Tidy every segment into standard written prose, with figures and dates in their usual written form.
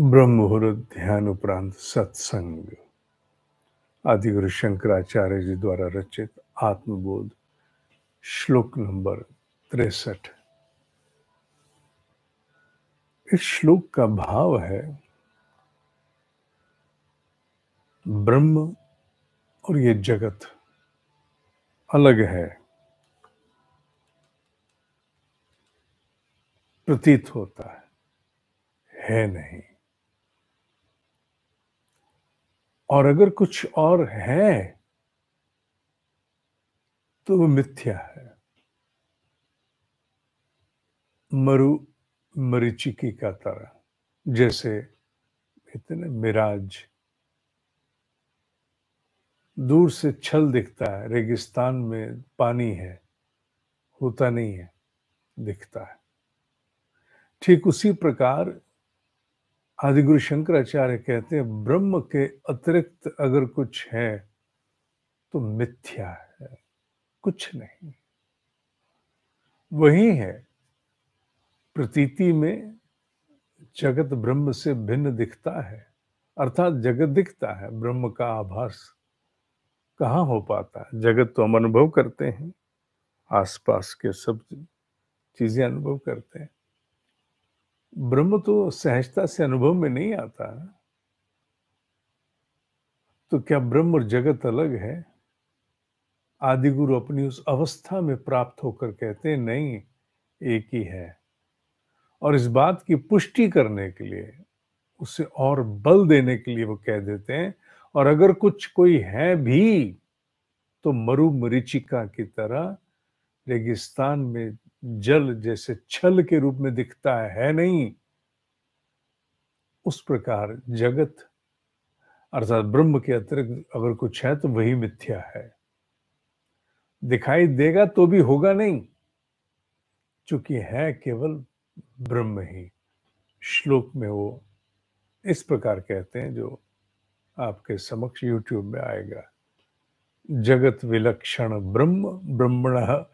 ब्रह्म मुहूर्त ध्यान उपरांत सत्संग आदिगुरु शंकराचार्य जी द्वारा रचित आत्मबोध श्लोक नंबर 63। इस श्लोक का भाव है ब्रह्म और ये जगत अलग है, प्रतीत होता है नहीं। और अगर कुछ और है तो वो मिथ्या है। मरु मरीचिकी का तरह, जैसे कहते हैं ना मिराज, दूर से छल दिखता है, रेगिस्तान में पानी है, होता नहीं है, दिखता है। ठीक उसी प्रकार आदिगुरु शंकराचार्य कहते हैं ब्रह्म के अतिरिक्त अगर कुछ है तो मिथ्या है, कुछ नहीं। वही है प्रतीति में जगत ब्रह्म से भिन्न दिखता है, अर्थात जगत दिखता है, ब्रह्म का आभास कहाँ हो पाता है। जगत तो हम अनुभव करते हैं, आसपास के सब चीजें अनुभव करते हैं। ब्रह्म तो सहजता से अनुभव में नहीं आता। तो क्या ब्रह्म और जगत अलग है? आदिगुरु अपनी उस अवस्था में प्राप्त होकर कहते हैं नहीं, एक ही है। और इस बात की पुष्टि करने के लिए, उसे और बल देने के लिए वो कह देते हैं और अगर कुछ कोई है भी तो मरु मरीचिका की तरह रेगिस्तान में जल जैसे छल के रूप में दिखता है नहीं। उस प्रकार जगत अर्थात ब्रह्म के अतिरिक्त अगर कुछ है तो वही मिथ्या है। दिखाई देगा तो भी होगा नहीं, चूंकि है केवल ब्रह्म ही। श्लोक में वो इस प्रकार कहते हैं, जो आपके समक्ष YouTube में आएगा। जगत विलक्षण ब्रह्म ब्रह्मणः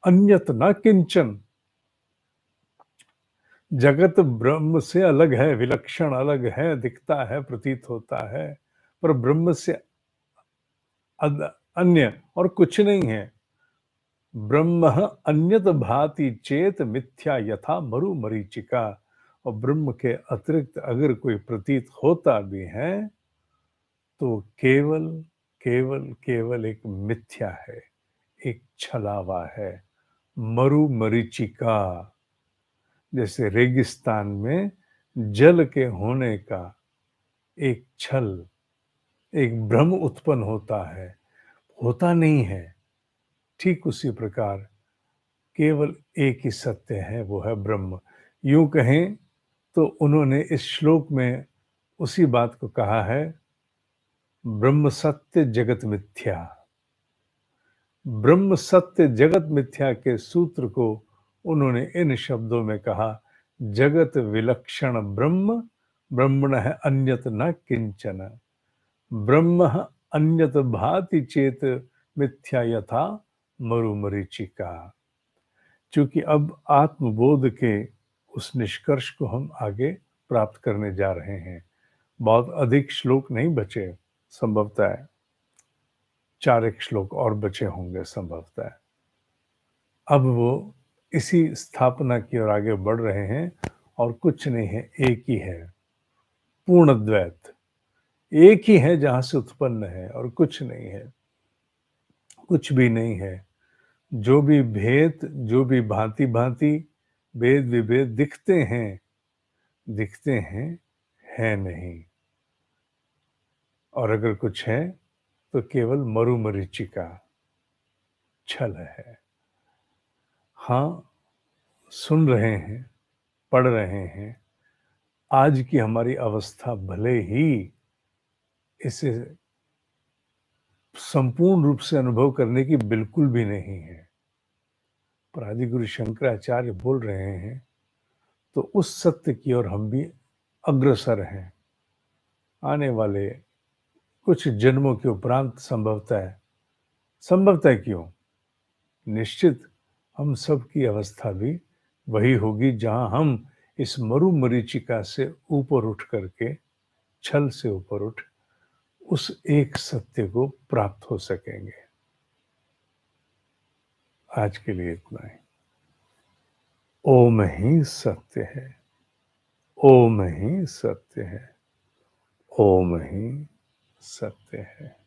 अन्यत न किंचन। जगत ब्रह्म से अलग है, विलक्षण अलग है, दिखता है, प्रतीत होता है, पर ब्रह्म से अन्य और कुछ नहीं है। ब्रह्म अन्यत भाति चेत मिथ्या यथा मरु मरीचिका। और ब्रह्म के अतिरिक्त अगर कोई प्रतीत होता भी है तो केवल केवल केवल एक मिथ्या है, एक छलावा है, मरु मरीचिका। जैसे रेगिस्तान में जल के होने का एक छल, एक भ्रम उत्पन्न होता है, होता नहीं है। ठीक उसी प्रकार केवल एक ही सत्य है, वो है ब्रह्म। यूं कहें तो उन्होंने इस श्लोक में उसी बात को कहा है, ब्रह्म सत्य जगत मिथ्या। ब्रह्म सत्य जगत मिथ्या के सूत्र को उन्होंने इन शब्दों में कहा, जगत विलक्षण ब्रह्म ब्रह्मणः अन्यत न किंचन। ब्रह्म अन्यत भाति चेत मिथ्या यथा मरु मरीचिका। चूंकि अब आत्मबोध के उस निष्कर्ष को हम आगे प्राप्त करने जा रहे हैं, बहुत अधिक श्लोक नहीं बचे, संभवतः 4 श्लोक और बचे होंगे संभवतः। अब वो इसी स्थापना की ओर आगे बढ़ रहे हैं और कुछ नहीं है, एक ही है, पूर्ण द्वैत। एक ही है जहां से उत्पन्न है और कुछ नहीं है, कुछ भी नहीं है। जो भी भेद, जो भी भांति भांति भेद विभेद दिखते हैं, है नहीं। और अगर कुछ है तो केवल मरु मरीचिका, छल है। हाँ, सुन रहे हैं, पढ़ रहे हैं, आज की हमारी अवस्था भले ही इसे संपूर्ण रूप से अनुभव करने की बिल्कुल भी नहीं है, पर आदिगुरु शंकराचार्य बोल रहे हैं तो उस सत्य की ओर हम भी अग्रसर हैं। आने वाले कुछ जन्मों के उपरांत संभवतः क्यों, निश्चित हम सब की अवस्था भी वही होगी जहां हम इस मरुमरीचिका से ऊपर उठ करके, छल से ऊपर उठ उस एक सत्य को प्राप्त हो सकेंगे। आज के लिए इतना ही। ओम ही सत्य है, ओम ही सत्य है, ओम ही सत्य है।